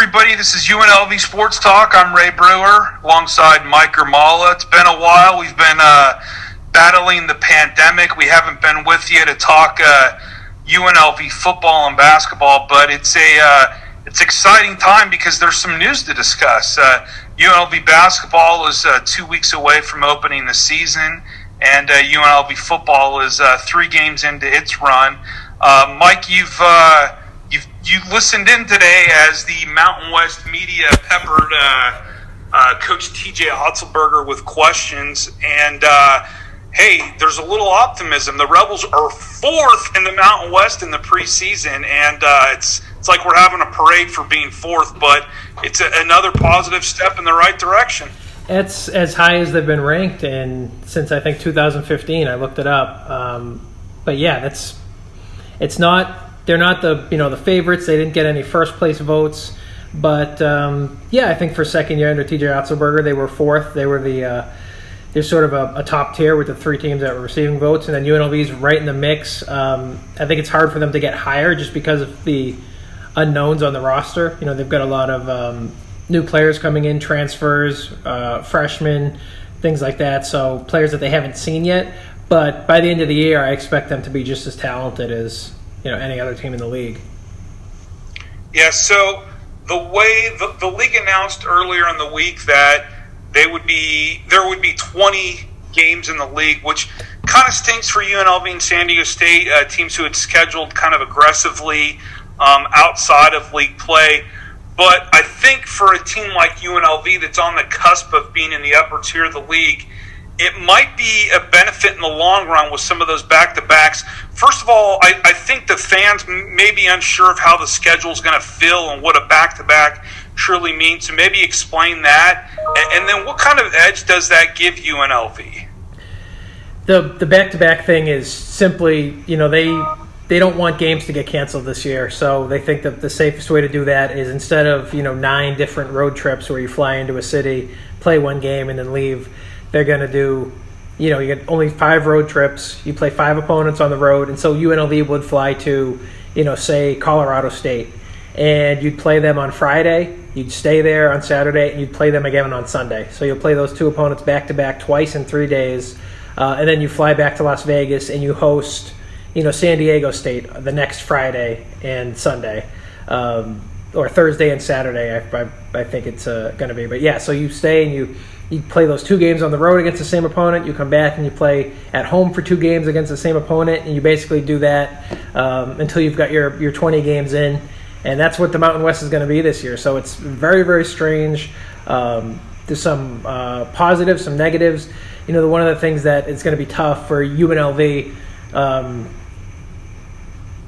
everybody. This is UNLV Sports Talk. I'm Ray Brewer alongside Mike Ermala. It's been a while. We've been battling the pandemic. We haven't been with you to talk UNLV football and basketball, but it's exciting time because there's some news to discuss. UNLV basketball is 2 weeks away from opening the season, and UNLV football is 3 games into its run. Mike, you've listened in today as the Mountain West media peppered Coach T.J. Otzelberger with questions, and hey, there's a little optimism. The Rebels are 4th in the Mountain West in the preseason, and it's like we're having a parade for being 4th, but it's another positive step in the right direction. It's as high as they've been ranked since I think 2015. I looked it up, but yeah, it's not. They're not the favorites. They didn't get any first place votes, but I think for second year under T.J. Otzelberger, they were 4th. They were they're sort of a top tier with the 3 teams that were receiving votes, and then UNLV's right in the mix. I think it's hard for them to get higher just because of the unknowns on the roster. You know, they've got a lot of new players coming in, transfers, freshmen, things like that. So players that they haven't seen yet. But by the end of the year, I expect them to be just as talented as any other team in the league. Yeah, so the way the league announced earlier in the week that there would be 20 games in the league, which kind of stinks for UNLV and San Diego State, teams who had scheduled kind of aggressively outside of league play. But I think for a team like UNLV that's on the cusp of being in the upper tier of the league, it might be a benefit in the long run with some of those back-to-backs. First of all, I think the fans may be unsure of how the schedule is going to feel and what a back-to-back truly means. So maybe explain that. And then what kind of edge does that give UNLV? The back-to-back thing is simply, they don't want games to get canceled this year. So they think that the safest way to do that is instead of, 9 different road trips where you fly into a city, play 1 game, and then leave, they're going to do, you get only 5 road trips. You play 5 opponents on the road. And so UNLV would fly to, say Colorado State. And you'd play them on Friday. You'd stay there on Saturday. And you'd play them again on Sunday. So you'll play those 2 opponents back-to-back twice in 3 days. And then you fly back to Las Vegas and you host, San Diego State the next Friday and Sunday. Or Thursday and Saturday, I think it's going to be. But yeah, so you stay and you play those 2 games on the road against the same opponent. You come back and you play at home for 2 games against the same opponent, and you basically do that until you've got your 20 games in. And that's what the Mountain West is going to be this year. So it's very, very strange. There's some positives, some negatives. One of the things that is going to be tough for UNLV,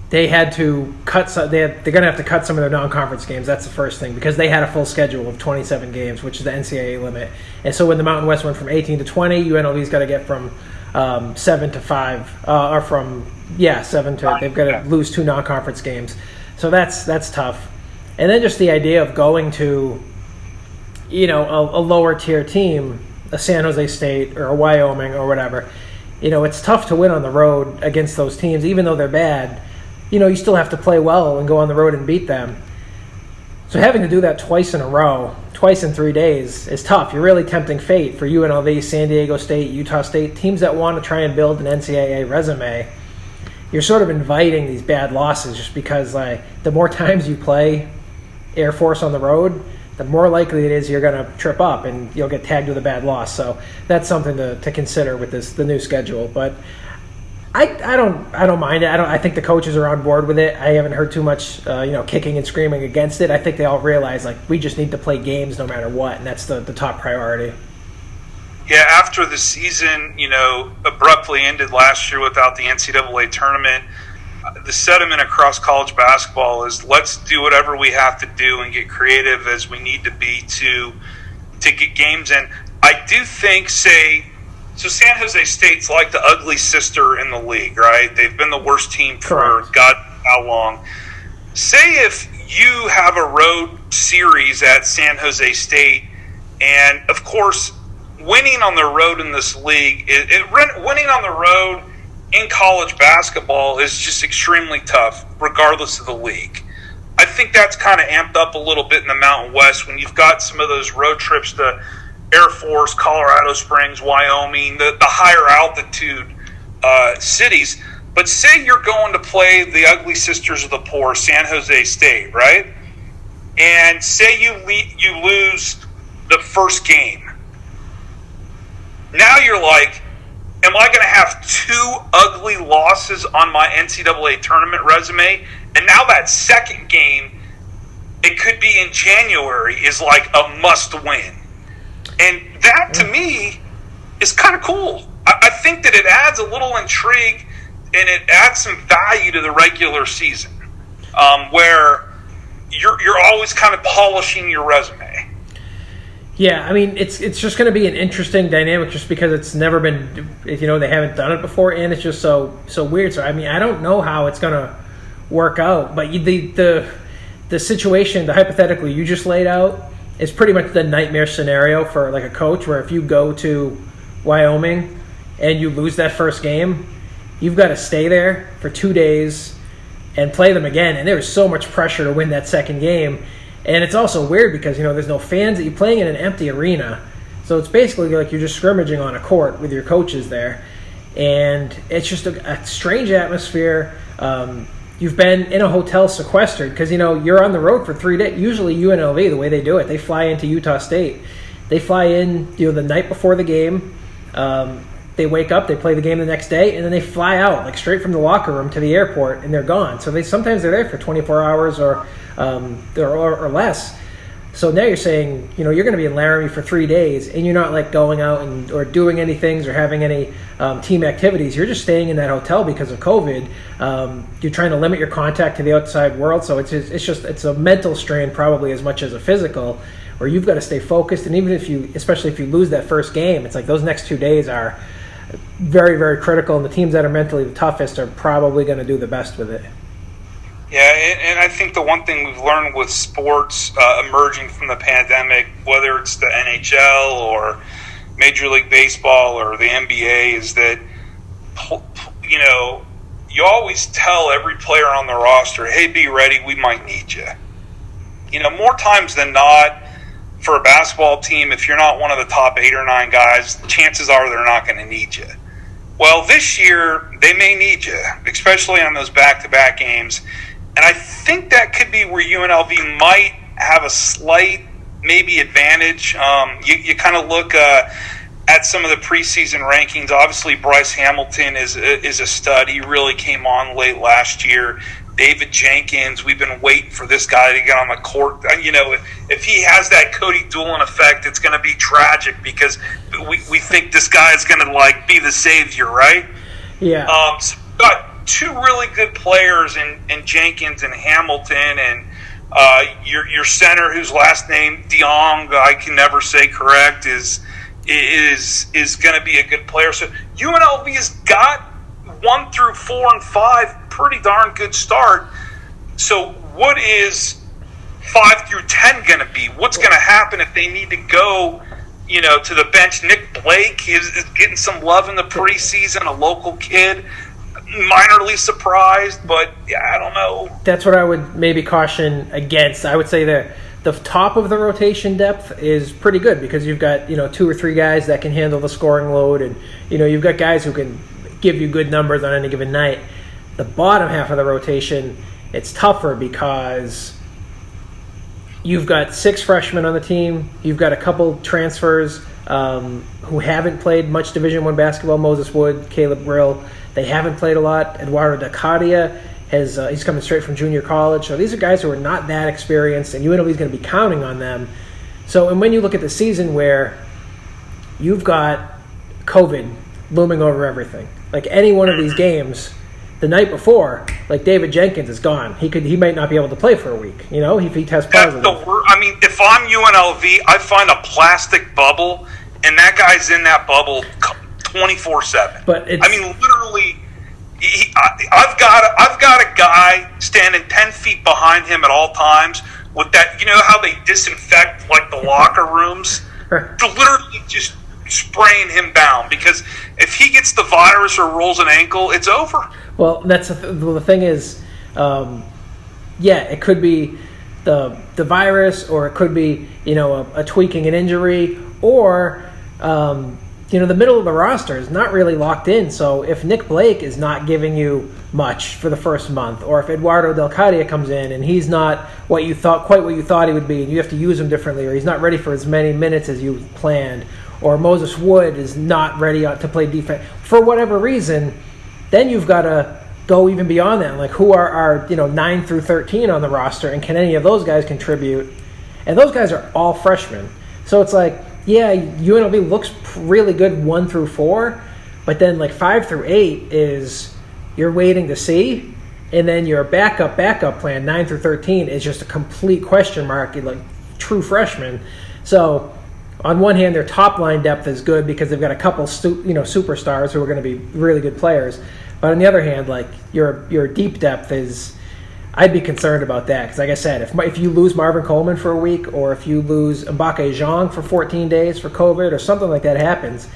they had to cut. They're going to have to cut some of their non-conference games. That's the first thing, because they had a full schedule of 27 games, which is the NCAA limit. And so when the Mountain West went from 18 to 20, UNLV's got to get from 7 to 5, or from 7 to. They've got to lose 2 non-conference games. So that's tough. And then just the idea of going to, a lower tier team, a San Jose State or a Wyoming or whatever. It's tough to win on the road against those teams, even though they're bad. You still have to play well and go on the road and beat them. So having to do that twice in a row, twice in 3 days, is tough. You're really tempting fate for UNLV, San Diego State, Utah State, teams that want to try and build an NCAA resume. You're sort of inviting these bad losses just because the more times you play Air Force on the road, the more likely it is you're going to trip up and you'll get tagged with a bad loss. So that's something to consider with the new schedule. But I don't mind it. I think the coaches are on board with it. I haven't heard too much kicking and screaming against it. I think they all realize we just need to play games no matter what, and that's the top priority. Yeah, after the season, abruptly ended last year without the NCAA tournament, the sentiment across college basketball is let's do whatever we have to do and get creative as we need to be to get games in. I do think, so San Jose State's like the ugly sister in the league, right? They've been the worst team for God how long. Say if you have a road series at San Jose State, and of course, winning on the road in this league, winning on the road in college basketball is just extremely tough, regardless of the league. I think that's kind of amped up a little bit in the Mountain West when you've got some of those road trips to Air Force, Colorado Springs, Wyoming, the higher altitude cities. But say you're going to play the Ugly Sisters of the Poor, San Jose State, right? And say you lose the first game. Now you're like, am I going to have 2 ugly losses on my NCAA tournament resume? And now that second game, it could be in January, is like a must win. And that, to me, is kind of cool. I think that it adds a little intrigue and it adds some value to the regular season, where you're always kind of polishing your resume. Yeah, I mean, it's just going to be an interesting dynamic just because it's never been, they haven't done it before, and it's just so weird. So, I mean, I don't know how it's going to work out, but the situation, the hypothetical you just laid out, is pretty much the nightmare scenario for like a coach, where if you go to Wyoming and you lose that first game, you've got to stay there for 2 days and play them again, and there's so much pressure to win that second game. And it's also weird because, there's no fans. You're playing in an empty arena. So it's basically like you're just scrimmaging on a court with your coaches there. And it's just a strange atmosphere. You've been in a hotel sequestered because, you're on the road for 3 days. Usually UNLV, the way they do it, they fly into Utah State. They fly in, the night before the game. They wake up, they play the game the next day, and then they fly out, like straight from the locker room to the airport, and they're gone. So sometimes they're there for 24 hours or less. So now you're saying, you're going to be in Laramie for 3 days, and you're not like going out or doing any things or having any team activities. You're just staying in that hotel because of COVID. You're trying to limit your contact to the outside world. So it's a mental strain probably as much as a physical, where you've got to stay focused. And especially if you lose that first game, it's like those next 2 days are very, very critical, and the teams that are mentally the toughest are probably going to do the best with it. Yeah, and I think the one thing we've learned with sports emerging from the pandemic, whether it's the NHL or Major League Baseball or the NBA, is that, you always tell every player on the roster, hey, be ready, we might need you. More times than not, for a basketball team, if you're not one of the top 8 or 9 guys, chances are they're not going to need you. Well, this year, they may need you, especially on those back-to-back games. And I think that could be where UNLV might have a slight, maybe, advantage. You kind of look at some of the preseason rankings. Obviously, Bryce Hamilton is a stud. He really came on late last year. David Jenkins, we've been waiting for this guy to get on the court. If he has that Cody Doolin effect, it's going to be tragic because we think this guy is going to be the savior, right? Yeah. So we've got 2 really good players in Jenkins and Hamilton, and your center, whose last name DeYoung, I can never say correct, is going to be a good player. So UNLV has got 1 through 4 and 5 pretty darn good start. So what is 5 through 10 going to be? What's going to happen if they need to go, to the bench? Nick Blake is getting some love in the preseason, a local kid. Minorly surprised, but I don't know. That's what I would maybe caution against. I would say that the top of the rotation depth is pretty good because you've got 2 or 3 guys that can handle the scoring load, and you've got guys who can give you good numbers on any given night. The bottom half of the rotation, it's tougher because you've got 6 freshmen on the team. You've got a couple transfers who haven't played much Division I basketball. Moses Wood, Caleb Brill, they haven't played a lot. Eduardo Dacadia he's coming straight from junior college. So these are guys who are not that experienced, and UNLV is going to be counting on them. So, and when you look at the season where you've got COVID looming over everything, like any one of these games, the night before, like David Jenkins is gone. He might not be able to play for a week. If he tests positive. If I'm UNLV, I find a plastic bubble, and that guy's in that bubble 24/7. But literally, I've got a guy standing 10 feet behind him at all times with that. You know how they disinfect the locker rooms? To literally just spraying him down, because if he gets the virus or rolls an ankle, it's over. Well, that's the thing is, it could be the virus, or it could be, a tweaking an injury, or the middle of the roster is not really locked in. So if Nick Blake is not giving you much for the first month, or if Eduardo Del Cadia comes in and he's not quite what you thought he would be, and you have to use him differently, or he's not ready for as many minutes as you planned, or Moses Wood is not ready to play defense for whatever reason, then you've got to go even beyond that. Like, who are our 9 through 13 on the roster, and can any of those guys contribute? And those guys are all freshmen. So it's like, yeah, UNLV looks really good 1 through 4, but then like 5 through 8 is you're waiting to see, and then your backup plan 9 through 13 is just a complete question mark, like true freshmen. So on one hand, their top line depth is good because they've got a couple superstars who are going to be really good players. But on the other hand, like your deep depth is, I'd be concerned about that because, like I said, if you lose Marvin Coleman for a week, or if you lose Mbake Zhang for 14 days for COVID, or something like that happens,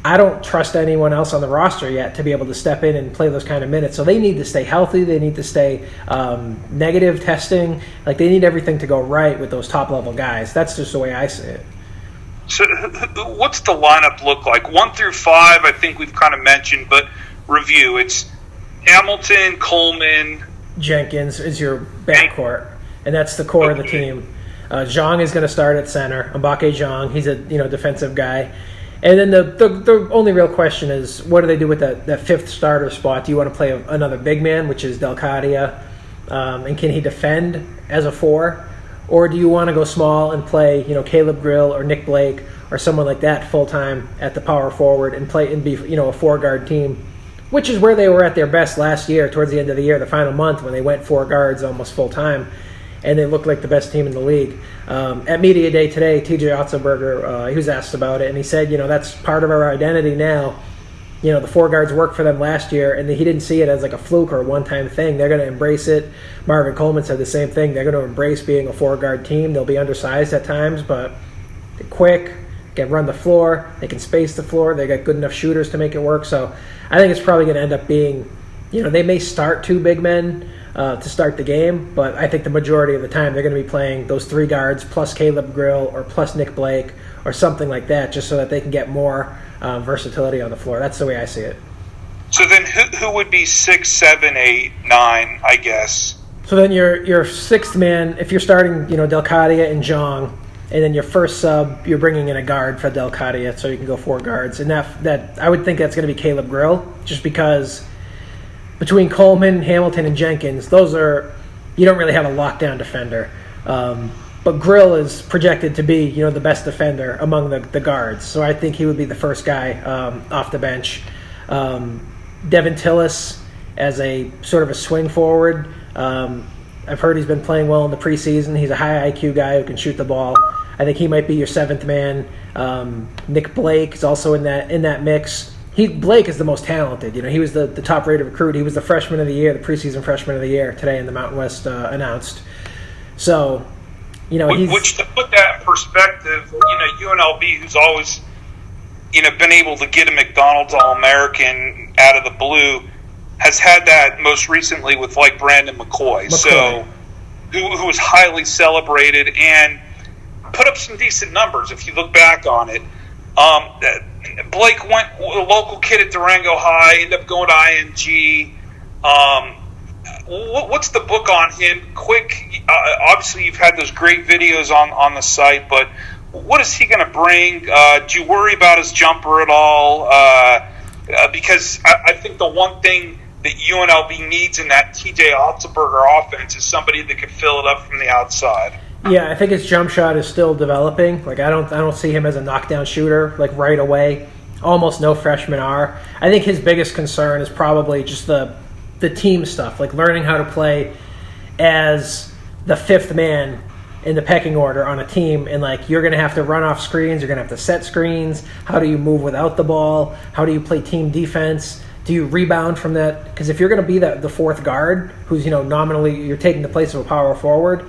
I don't trust anyone else on the roster yet to be able to step in and play those kind of minutes. So they need to stay healthy. They need to stay negative testing. Like, they need everything to go right with those top level guys. That's just the way I see it. So what's the lineup look like? 1 through 5, I think we've kind of mentioned, but review. It's Hamilton, Coleman, Jenkins is your backcourt, and that's the core of the team. Zhang is going to start at center. Mbake Zhang, he's a defensive guy. And then the only real question is, what do they do with that fifth starter spot? Do you want to play another big man, which is Del Cadia, and can he defend as a 4? Or do you want to go small and play Caleb Grill or Nick Blake or someone like that full-time at the power forward and play and be a 4-guard team, which is where they were at their best last year towards the end of the year, the final month, when they went 4 guards almost full-time, and they looked like the best team in the league. At Media Day today, TJ Otzelberger, he was asked about it, and he said, that's part of our identity now. The 4 guards worked for them last year, and he didn't see it as like a fluke or a one-time thing. They're going to embrace it. Marvin Coleman said the same thing. They're going to embrace being a 4-guard team. They'll be undersized at times, but they're quick, can run the floor, they can space the floor, they got good enough shooters to make it work. So I think it's probably going to end up being, they may start 2 big men to start the game, but I think the majority of the time they're going to be playing those 3 guards plus Caleb Grill or plus Nick Blake or something like that, just so that they can get more versatility on the floor. That's the way I see it. So then who would be 6, 7, 8, 9, I guess? So then your 6th man, if you're starting, Del Cadia and Zhang, and then your first sub, you're bringing in a guard for Del Cadia, so you can go 4 guards. And that I would think that's going to be Caleb Grill, just because between Coleman, Hamilton, and Jenkins, you don't really have a lockdown defender. But Grill is projected to be, the best defender among the guards. So I think he would be the first guy off the bench. Devin Tillis as a sort of a swing forward. I've heard he's been playing well in the preseason. He's a high IQ guy who can shoot the ball. I think he might be your 7th man. Nick Blake is also in that mix. Blake is the most talented. He was the top-rated recruit. He was the freshman of the year, the preseason freshman of the year today in the Mountain West announced. So, which to put that in perspective, UNLV, who's always, been able to get a McDonald's All-American out of the blue, has had that most recently with like Brandon McCoy. So who was highly celebrated and put up some decent numbers if you look back on it. Blake went a local kid at Durango High, ended up going to IMG. What's the book on him? Quick, obviously you've had those great videos on the site, but what is he going to bring? Do you worry about his jumper at all? Because I think the one thing that UNLV needs in that TJ Otzelberger offense is somebody that could fill it up from the outside. Yeah, I think his jump shot is still developing. Like, I don't see him as a knockdown shooter like right away. Almost no freshmen are. I think his biggest concern is probably just the team stuff, like learning how to play as the 5th man in the pecking order on a team, and like you're going to have to run off screens, you're going to have to set screens. How do you move without the ball? How do you play team defense? Do you rebound from that? Because if you're going to be the 4th guard, who's nominally you're taking the place of a power forward,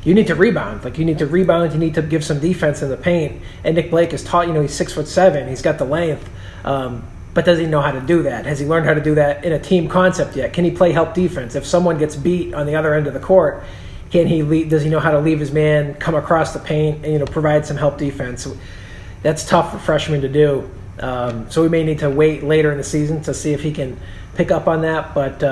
you need to rebound. Like, you need to rebound. You need to give some defense in the paint. And Nick Blake is taught. He's 6'7". He's got the length. But does he know how to do that? Has he learned how to do that in a team concept yet? Can he play help defense? If someone gets beat on the other end of the court, does he know how to leave his man, come across the paint, and provide some help defense? That's tough for freshmen to do. So we may need to wait later in the season to see if he can pick up on that. But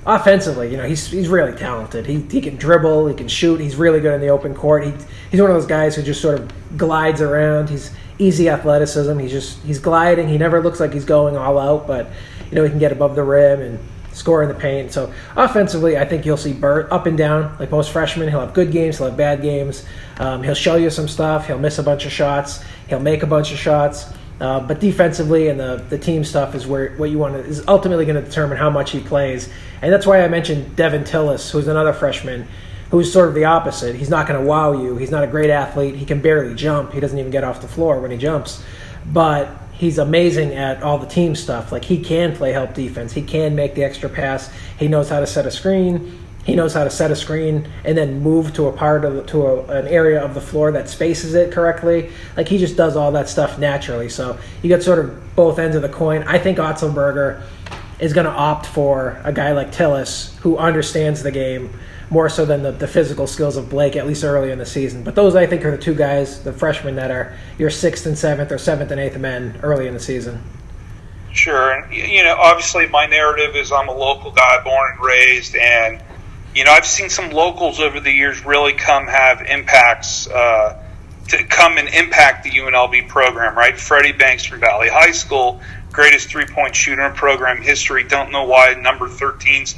offensively, he's really talented. He can dribble, he can shoot. He's really good in the open court. He's one of those guys who just sort of glides around. He's easy athleticism. He's gliding. He never looks like he's going all out, but he can get above the rim and score in the paint. So offensively, I think you'll see Bert up and down like most freshmen. He'll have good games, he'll have bad games. He'll show you some stuff. He'll miss a bunch of shots. He'll make a bunch of shots. But defensively and the team stuff is where what you want is ultimately going to determine how much he plays. And that's why I mentioned Devin Tillis, who's another freshman, who's sort of the opposite. He's not going to wow you. He's not a great athlete. He can barely jump. He doesn't even get off the floor when he jumps. But he's amazing at all the team stuff. Like, he can play help defense. He can make the extra pass. He knows how to set a screen. He knows how to set a screen and then move to an area of the floor that spaces it correctly. Like, he just does all that stuff naturally. So you got sort of both ends of the coin. I think Otzelberger is going to opt for a guy like Tillis, who understands the game more so than the physical skills of Blake, at least early in the season. But those, I think, are the two guys, the freshmen, that are your 6th and 7th or 7th and 8th men early in the season. Sure. And, obviously my narrative is I'm a local guy, born and raised, and, I've seen some locals over the years really have impacts to come and impact the UNLV program, right? Freddie Banks from Valley High School, greatest three-point shooter in program history. Don't know why number 13's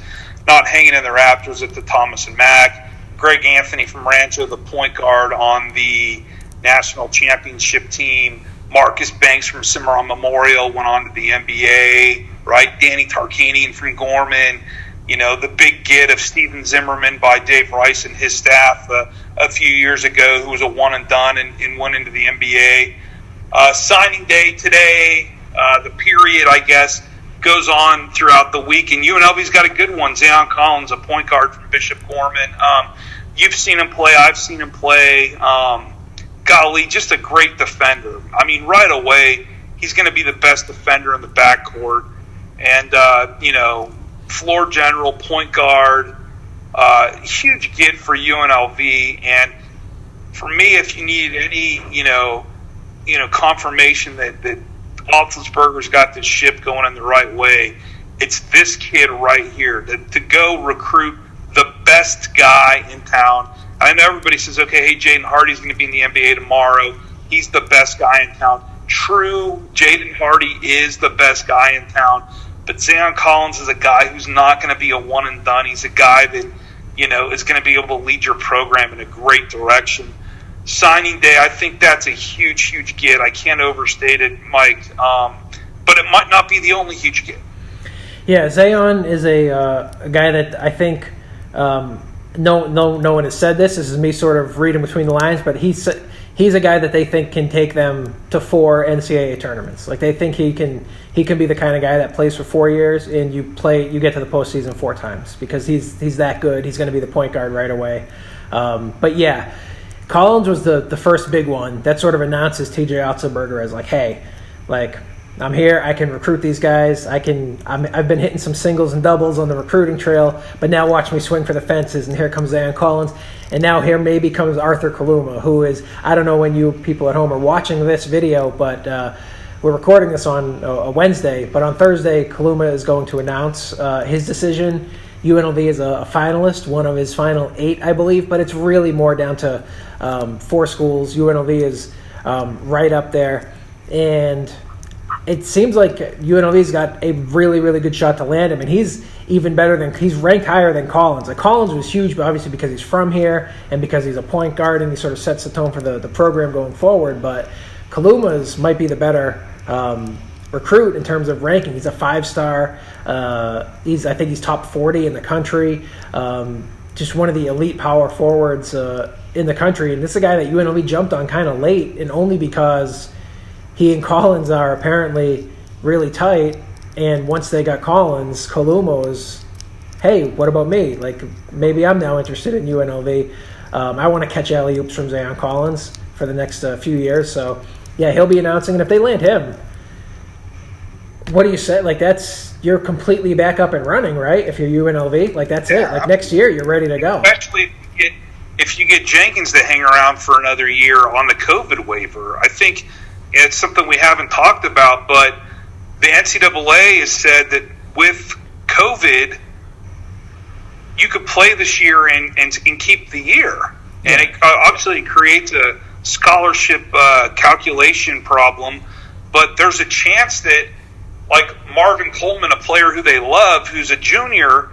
not hanging in the Raptors at the Thomas and Mack. Greg Anthony from Rancho, the point guard on the national championship team. Marcus Banks from Cimarron Memorial went on to the NBA, right? Danny Tarkanian from Gorman. The big get of Steven Zimmerman by Dave Rice and his staff a few years ago, who was a one and done and went into the NBA. Signing day today, the period, I guess, goes on throughout the week, and UNLV's got a good one. Zayon Collins, a point guard from Bishop Gorman. You've seen him play. I've seen him play. Golly, just a great defender. I mean, right away, he's going to be the best defender in the backcourt. And, floor general, point guard, huge get for UNLV. And for me, if you need any, confirmation that Otzelberger's got this ship going in the right way, it's this kid right here to go recruit the best guy in town. I know everybody says, okay, hey, Jaden Hardy's going to be in the NBA tomorrow. He's the best guy in town. True, Jaden Hardy is the best guy in town, but Zayon Collins is a guy who's not going to be a one and done. He's a guy that, is going to be able to lead your program in a great direction. Signing day, I think that's a huge, huge get. I can't overstate it, Mike, but it might not be the only huge get. Yeah, Zayon is a guy that I think no one has said this. This is me sort of reading between the lines, but he's a guy that they think can take them to 4 NCAA tournaments. Like, they think he can be the kind of guy that plays for 4 years and you get to the postseason 4 times because he's that good. He's going to be the point guard right away. But yeah, Collins was the first big one that sort of announces TJ Otzelberger as like, hey, like, I'm here. I can recruit these guys. I've been hitting some singles and doubles on the recruiting trail, but now watch me swing for the fences. And here comes Zayon Collins, and now here maybe comes Arthur Kaluma, who is, I don't know when you people at home are watching this video, but we're recording this on a Wednesday. But on Thursday, Kaluma is going to announce his decision. UNLV is a finalist, one of his final 8, I believe, but it's really more down to 4 schools. UNLV is right up there, and it seems like UNLV's got a really, really good shot to land him, and he's ranked higher than Collins. Like, Collins was huge, but obviously because he's from here and because he's a point guard and he sort of sets the tone for the program going forward. But Kaluma's might be the better recruit in terms of ranking. He's a 5-star. I think he's top 40 in the country. Just one of the elite power forwards in the country, and this is a guy that UNLV jumped on kind of late, and only because he and Collins are apparently really tight, and once they got Collins, Kaluma was, hey, what about me? Like, maybe I'm now interested in UNLV. I want to catch alley-oops from Zayon Collins for the next few years. So, yeah, he'll be announcing, and if they land him, what do you say? Like, you're completely back up and running, right? If you're UNLV, like, that's it. Like, next year, you're ready to go. Especially if you get Jenkins to hang around for another year on the COVID waiver. I think it's something we haven't talked about, but the NCAA has said that with COVID, you could play this year and keep the year. And it obviously creates a scholarship calculation problem, but there's a chance that, like Marvin Coleman, a player who they love, who's a junior,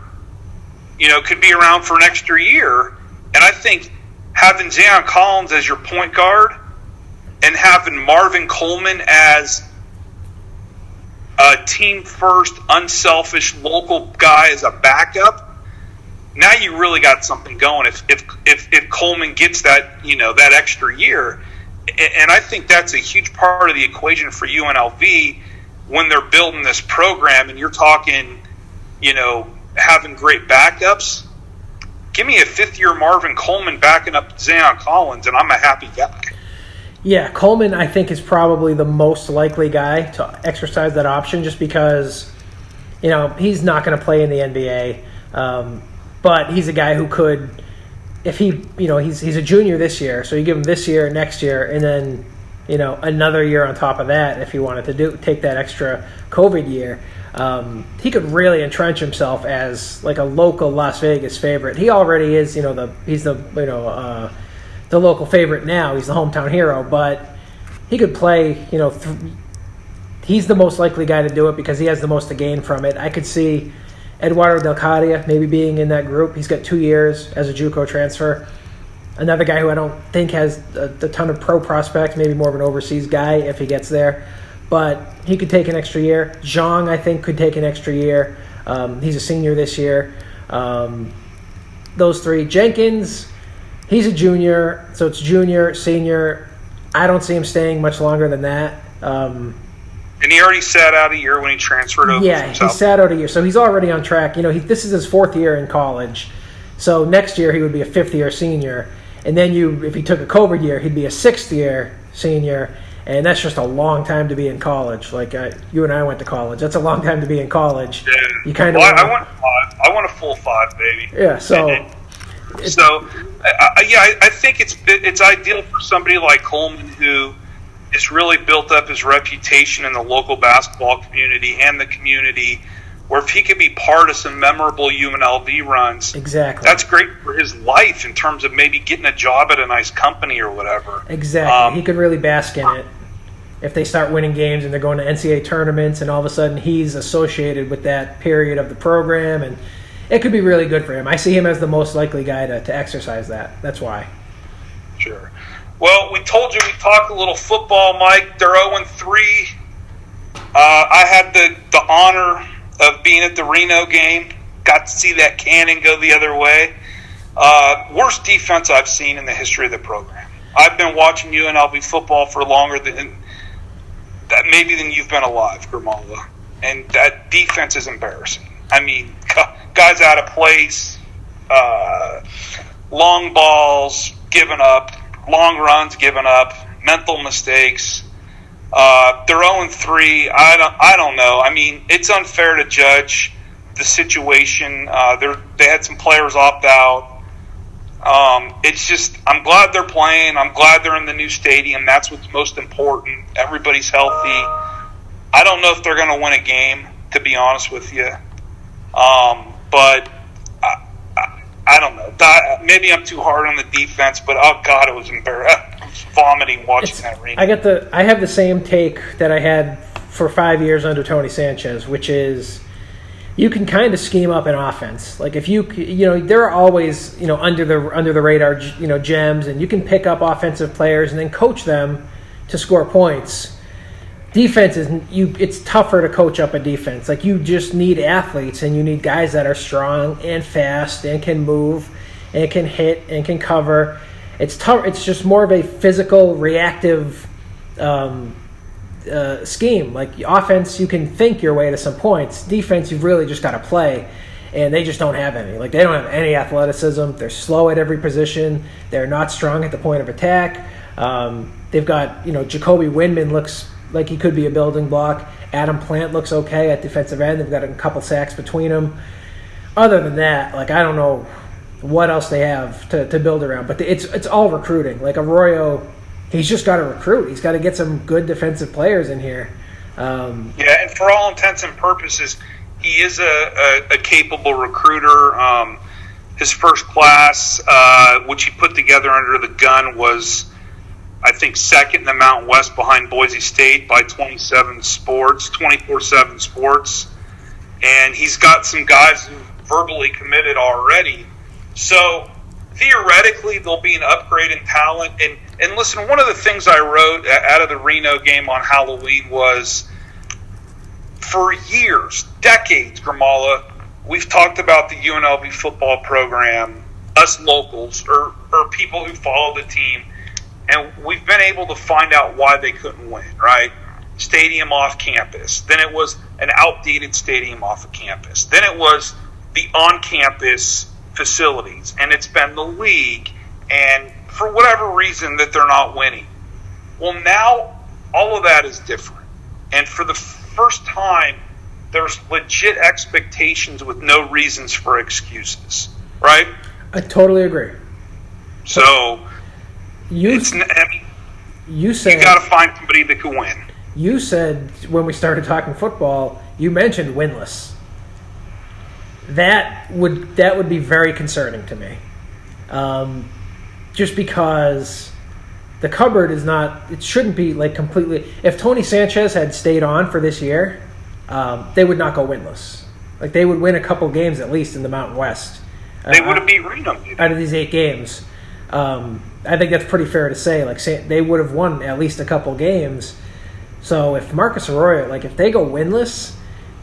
could be around for an extra year. And I think having Zion Collins as your point guard and having Marvin Coleman as a team-first, unselfish, local guy as a backup, now you really got something going if Coleman gets that, that extra year. And I think that's a huge part of the equation for UNLV when they're building this program, and you're talking, having great backups. Give me a fifth-year Marvin Coleman backing up Zion Collins, and I'm a happy guy. Yeah, Coleman, I think, is probably the most likely guy to exercise that option just because, he's not going to play in the NBA. But he's a guy who could, if he, he's a junior this year, so you give him this year, next year, and then, another year on top of that if he wanted to take that extra COVID year. He could really entrench himself as like a local Las Vegas favorite. He already is, he's the local favorite now. He's the hometown hero, but he could play, he's the most likely guy to do it because he has the most to gain from it. I could see Eduardo Del Cadia maybe being in that group. He's got 2 years as a JUCO transfer. Another guy who I don't think has a ton of pro prospects, maybe more of an overseas guy if he gets there. But he could take an extra year. Zhang, I think, could take an extra year. He's a senior this year. Those three. Jenkins, he's a junior, so it's junior, senior. I don't see him staying much longer than that. And he already sat out a year when he transferred over. Yeah, he sat out a year, so he's already on track. This is his 4th year in college. So next year he would be a 5th-year senior. And then if he took a COVID year, he'd be a 6th-year senior. And that's just a long time to be in college. Like you and I went to college. That's a long time to be in college. Yeah. You kind of. I want 5. I want a full 5, baby. Yeah. So. I think it's ideal for somebody like Coleman who has really built up his reputation in the local basketball community and the community, where if he could be part of some memorable UNLV runs, exactly, that's great for his life in terms of maybe getting a job at a nice company or whatever. Exactly. He could really bask in it if they start winning games and they're going to NCAA tournaments and all of a sudden he's associated with that period of the program, and it could be really good for him. I see him as the most likely guy to exercise that. That's why. Sure. Well, we told you we'd talk a little football, Mike. They're 0-3. I had the honor of being at the Reno game. Got to see that cannon go the other way. Worst defense I've seen in the history of the program. I've been watching UNLV football for longer than you've been alive, Grimala. And that defense is embarrassing. I mean, guys out of place, long balls given up, long runs given up, mental mistakes. They're 0-3. I don't know. I mean, it's unfair to judge the situation. They had some players opt out. It's just, I'm glad they're playing. I'm glad they're in the new stadium. That's what's most important. Everybody's healthy. I don't know if they're going to win a game, to be honest with you. But I don't know. Maybe I'm too hard on the defense, but oh God, it was embarrassing. I was vomiting watching that arena. I have the same take that I had for 5 years under Tony Sanchez, which is you can kind of scheme up an offense. Like if there are always under the radar gems, and you can pick up offensive players and then coach them to score points. Defense it's tougher to coach up a defense. Like you just need athletes, and you need guys that are strong and fast and can move and can hit and can cover. It's tough. It's just more of a physical, reactive scheme. Like offense, you can think your way to some points. Defense, you've really just got to play, and they just don't have any. Like they don't have any athleticism. They're slow at every position. They're not strong at the point of attack. They've got Jacoby Windman looks like he could be a building block. Adam Plant looks okay at defensive end. They've got a couple sacks between them. Other than that, like, I don't know what else they have to build around. But it's all recruiting. Like, Arroyo, he's just got to recruit. He's got to get some good defensive players in here. And for all intents and purposes, he is a capable recruiter. His first class, which he put together under the gun, was, I think, second in the Mountain West behind Boise State by 24/7 Sports. And he's got some guys who verbally committed already. So theoretically, there'll be an upgrade in talent. And listen, one of the things I wrote out of the Reno game on Halloween was, for years, decades, Gramala, we've talked about the UNLV football program, us locals, or people who follow the team, and we've been able to find out why they couldn't win, right? Stadium off campus. Then it was an outdated stadium off of campus. Then it was the on-campus facilities. And it's been the league, and for whatever reason that they're not winning. Well, now all of that is different. And for the first time, there's legit expectations with no reasons for excuses, right? I totally agree. So you said you got to find somebody that can win. You said when we started talking football, you mentioned winless. That would be very concerning to me, just because the cupboard is not. It shouldn't be like completely. If Tony Sanchez had stayed on for this year, they would not go winless. Like, they would win a couple games at least in the Mountain West. They would have beat Reno out of these 8 games. I think that's pretty fair to say. Like, they would have won at least a couple games. So if Marcus Arroyo, like, if they go winless,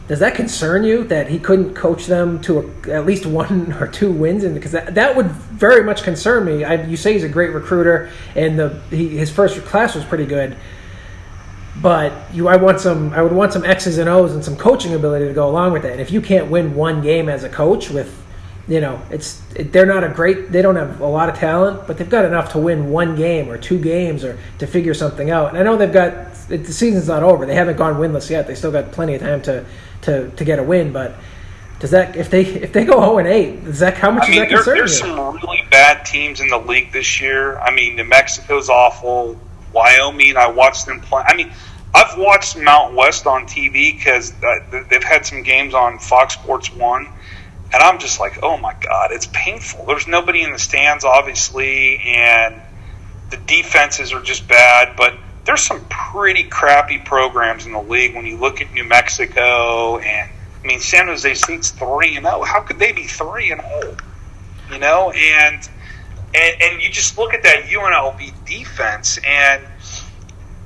does that concern you that he couldn't coach them to at least 1 or 2 wins? And because that would very much concern me. You say he's a great recruiter, and his first class was pretty good. But I would want some X's and O's and some coaching ability to go along with that. And if you can't win 1 game as a coach with, they're not they don't have a lot of talent, but they've got enough to win 1 game or 2 games or to figure something out. And I know the season's not over. They haven't gone winless yet. They still got plenty of time to get a win. But does that, if they go 0-8, how much does that concern you? There's some really bad teams in the league this year. I mean, New Mexico's awful. Wyoming, I watched them play. I mean, I've watched Mountain West on TV because they've had some games on Fox Sports 1, and I'm just like, oh my God, it's painful. There's nobody in the stands, obviously, and the defenses are just bad, but there's some pretty crappy programs in the league when you look at New Mexico, and I mean, San Jose State's 3-0. How could they be 3-0? And you just look at that UNLV defense, and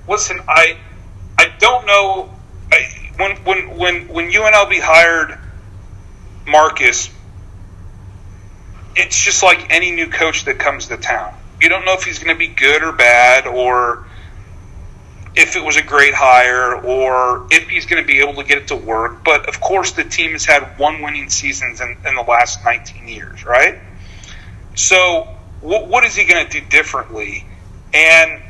listen, I don't know. When UNLV hired Marcus, it's just like any new coach that comes to town. You don't know if he's going to be good or bad, or if it was a great hire, or if he's going to be able to get it to work. But of course, the team has had 1 winning seasons in the last 19 years, right? So what is he going to do differently? And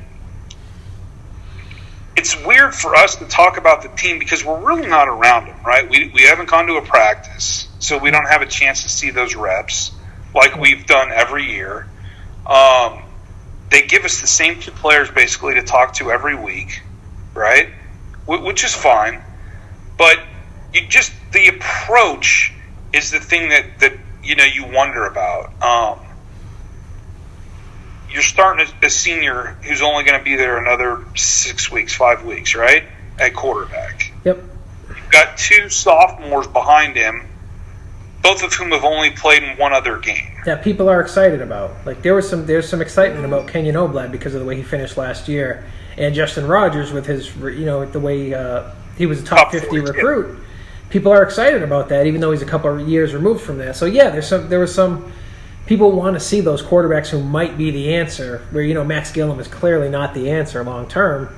it's weird for us to talk about the team because we're really not around them, right? We haven't gone to a practice, so we don't have a chance to see those reps like we've done every year. They give us the same 2 players basically to talk to every week, right? Which is fine. But the approach is the thing that you wonder about. You're starting a senior who's only going to be there another 6 weeks, 5 weeks, right? At quarterback. Yep. You've got 2 sophomores behind him, both of whom have only played in 1 other game. Yeah, people are excited about. Like, there's some excitement about Kenyon Oblad because of the way he finished last year, and Justin Rogers with his, the way he was a top 50 recruit. People are excited about that, even though he's a couple of years removed from that. So yeah, there was some. People want to see those quarterbacks who might be the answer, where, Max Gillum is clearly not the answer long term.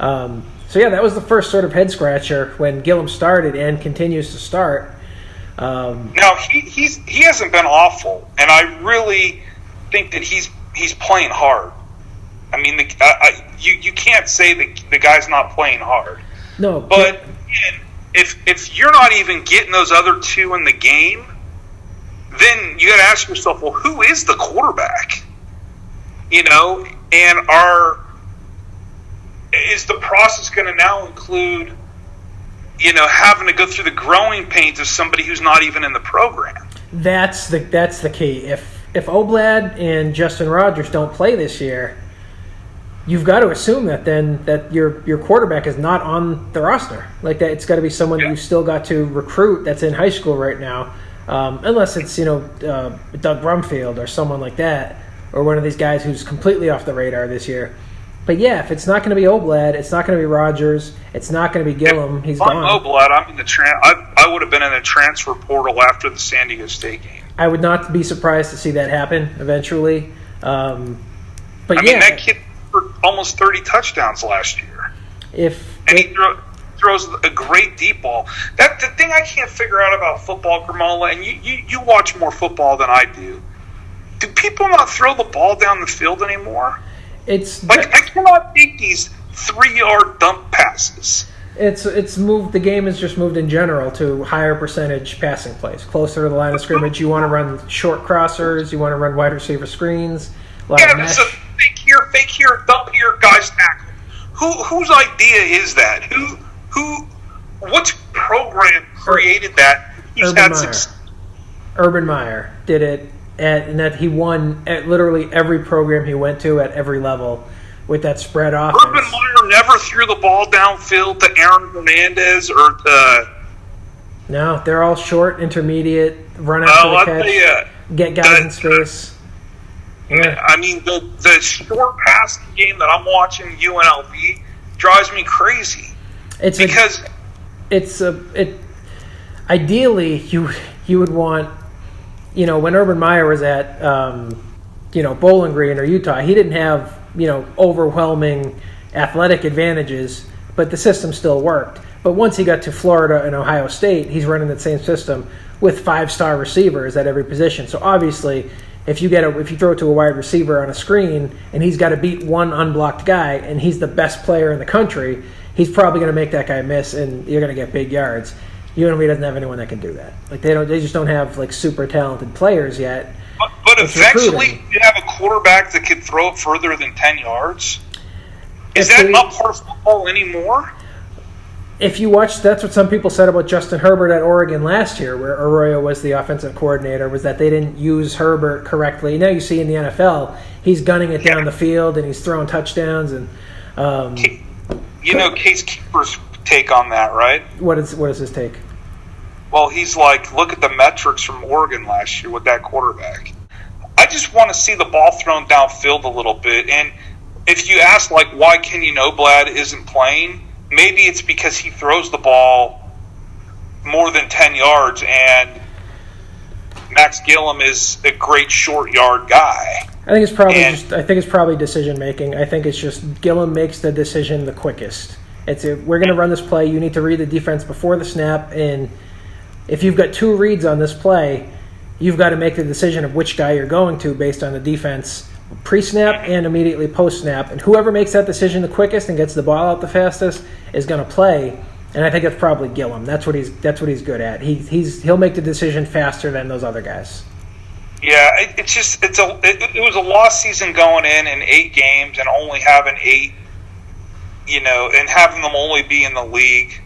So yeah, that was the first sort of head scratcher when Gillum started and continues to start. Now he hasn't been awful, and I really think that he's playing hard. I mean, you can't say that the guy's not playing hard. No, but again, if you're not even getting those other two in the game, then you got to ask yourself, well, who is the quarterback? And is the process going to now include, having to go through the growing pains of somebody who's not even in the program? That's the key. If Oblad and Justin Rogers don't play this year, you've got to assume that your quarterback is not on the roster. Like that, it's got to be someone that you've still got to recruit that's in high school right now, unless it's Doug Brumfield or someone like that, or one of these guys who's completely off the radar this year. But yeah, if it's not going to be Oblad, it's not going to be Rogers, it's not going to be Gillum. He's gone. I'm Oblad. I'm in the I would have been in the transfer portal after the San Diego State game. I would not be surprised to see that happen eventually. But that kid for almost 30 touchdowns last year. He throws a great deep ball. That's the thing I can't figure out about football, Gramola, and you watch more football than I do. Do people not throw the ball down the field anymore? I cannot take these 3-yard dump passes. It's moved. The game has just moved in general to higher percentage passing plays, closer to the line of scrimmage. You want to run short crossers. You want to run wide receiver screens. There's a fake here, dump here, guys tackle. Whose idea is that? Which program created that? Urban Meyer did it, and that he won at literally every program he went to at every level with that spread offense. Urban Meyer never threw the ball downfield to Aaron Hernandez or to... No, they're all short, intermediate, run after the catch, get guys in space. Yeah. I mean, the short passing game that I'm watching UNLV drives me crazy. Ideally, you would want, when Urban Meyer was at, Bowling Green or Utah, he didn't have, overwhelming athletic advantages, but the system still worked. But once he got to Florida and Ohio State, he's running that same system with 5-star receivers at every position. So obviously, if you throw it to a wide receiver on a screen and he's got to beat one unblocked guy and he's the best player in the country, he's probably going to make that guy miss and you're going to get big yards. UNLV doesn't have anyone that can do that. They just don't have super talented players yet. But eventually, you have a quarterback that can throw it further than 10 yards. Is that not part of football anymore? If you watch, that's what some people said about Justin Herbert at Oregon last year, where Arroyo was the offensive coordinator, was that they didn't use Herbert correctly. Now you see in the NFL, he's gunning it down the field and he's throwing touchdowns. And Case Keeper's take on that, right? What is his take? Well, he's like, look at the metrics from Oregon last year with that quarterback. I just want to see the ball thrown downfield a little bit. And if you ask, why Kenyon Oblad isn't playing, maybe it's because he throws the ball more than 10 yards, and Max Gillum is a great short yard guy. I think it's probably decision making. I think it's just Gillum makes the decision the quickest. We're going to run this play. You need to read the defense before the snap, and if you've got 2 reads on this play, you've got to make the decision of which guy you're going to based on the defense pre-snap and immediately post-snap. And whoever makes that decision the quickest and gets the ball out the fastest is going to play. And I think that's probably Gillum. That's what he's good at. He'll make the decision faster than those other guys. Yeah, it was a lost season going in 8 games and only having 8, and having them only be in the league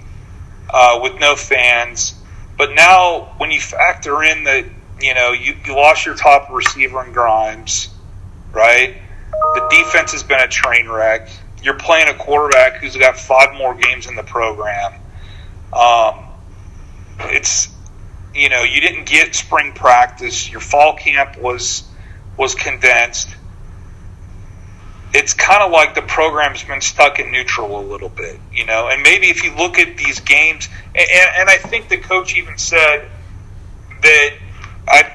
with no fans. But now, when you factor in that, you lost your top receiver in Grimes, right? The defense has been a train wreck. You're playing a quarterback who's got 5 more games in the program. You didn't get spring practice. Your fall camp was condensed. It's kind of like the program's been stuck in neutral a little bit, And maybe if you look at these games, and I think the coach even said that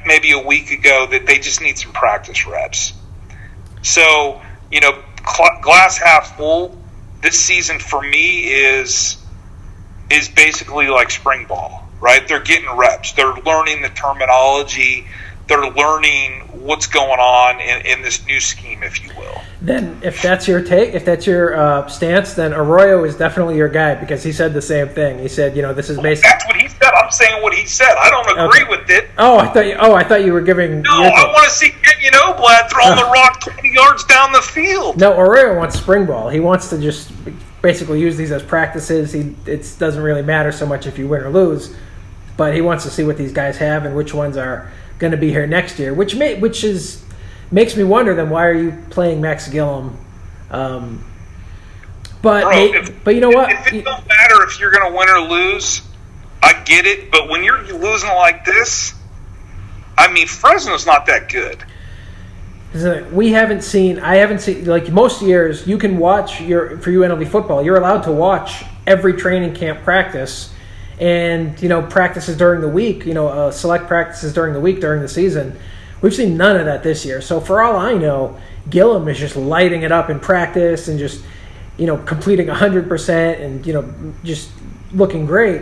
maybe a week ago that they just need some practice reps. So, glass half full, this season for me is basically like spring ball, right? They're getting reps. They're learning the terminology. They're learning what's going on in this new scheme, if you will. then if that's your take, if that's your stance, then Arroyo is definitely your guy because he said the same thing. He said, this is basically. That's what he said. I'm saying what he said. I don't agree with it. Oh, I thought you were giving. No, I want to see Kenyon Oblad throwing the rock 20 yards down the field. No, Arroyo wants spring ball. He wants to just basically use these as practices. It doesn't really matter so much if you win or lose, but he wants to see what these guys have and which ones are going to be here next year. Which makes me wonder then why are you playing Max Gillum? But you know what? If it don't matter if you're going to win or lose, I get it. But when you're losing like this, I mean, Fresno's not that good. I haven't seen, like most years, you can watch for UNLV football, you're allowed to watch every training camp practice and, practices during the week, select practices during the week during the season. We've seen none of that this year. So for all I know, Gillum is just lighting it up in practice and just, completing 100% and, just looking great.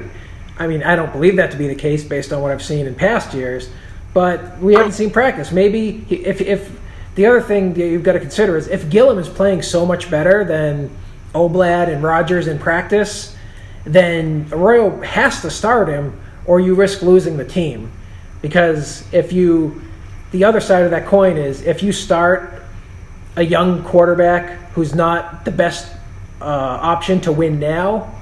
I mean, I don't believe that to be the case based on what I've seen in past years, but we haven't seen practice. Maybe if the other thing that you've got to consider is if Gillum is playing so much better than Oblad and Rogers in practice, then Arroyo has to start him or you risk losing the team. Because the other side of that coin is if you start a young quarterback who's not the best option to win now,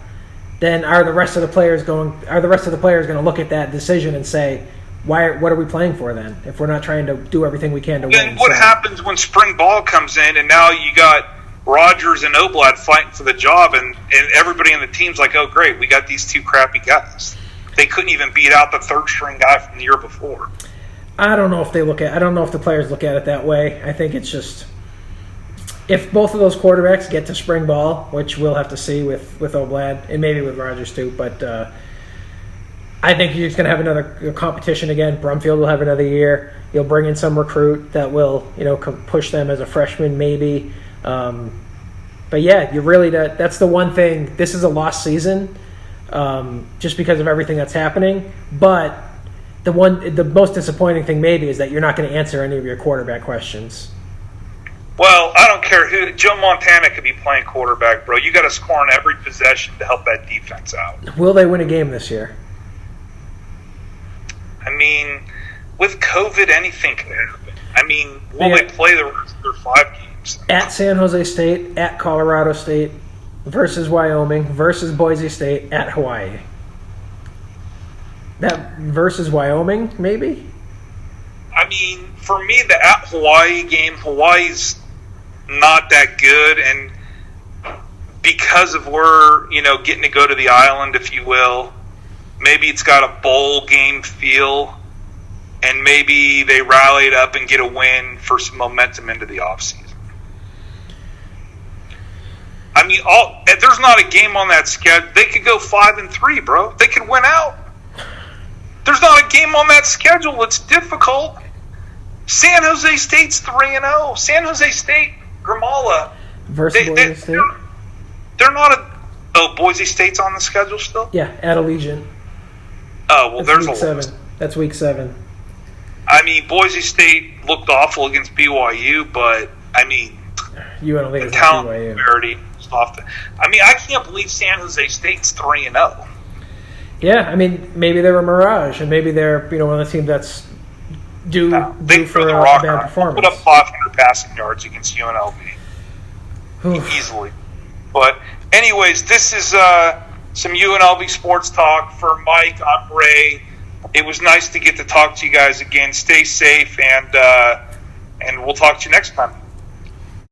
then are the rest of the players going to look at that decision and say, what are we playing for then? If we're not trying to do everything we can to win. Then what happens when spring ball comes in and now you got Rogers and Oblad fighting for the job and everybody in the team's like, oh great, we got these two crappy guys. They couldn't even beat out the third string guy from the year before. I don't know if the players look at it that way. I think it's just if both of those quarterbacks get to spring ball, which we'll have to see with Oblad and maybe with Rogers too, but I think you're just going to have another competition again. Brumfield will have another year. You'll bring in some recruit that will, push them as a freshman maybe. But yeah, that's the one thing. This is a lost season just because of everything that's happening. But the most disappointing thing maybe is that you're not going to answer any of your quarterback questions. Well, I don't care who. Joe Montana could be playing quarterback, bro. You got to score on every possession to help that defense out. Will they win a game this year? I mean, with COVID, anything can happen. I mean, will they play the rest of their 5 games? At San Jose State, at Colorado State, versus Wyoming, versus Boise State, at Hawaii. That versus Wyoming, maybe? I mean, for me, the at Hawaii game, Hawaii's not that good, and because of we're, getting to go to the island, if you will, maybe it's got a bowl game feel, and maybe they rally it up and get a win for some momentum into the offseason. I mean, there's not a game on that schedule. They could go 5-3, bro. They could win out. There's not a game on that schedule. It's difficult. San Jose State's 3-0. San Jose State, Grimala. Versus Boise State? They're not Boise State's on the schedule still? Yeah, at Allegiant. Oh, well, That's there's week 7. That's week 7. I mean, Boise State looked awful against BYU, but, I mean, UNLV the talent disparity is off. I mean, I can't believe San Jose State's 3-0. Yeah, I mean, maybe they're a mirage, and maybe they're one of the teams that's due for a bad performance. Put up 500 passing yards against UNLV easily. But, anyways, this is some UNLV sports talk. For Mike, I'm Ray. It was nice to get to talk to you guys again. Stay safe, and we'll talk to you next time.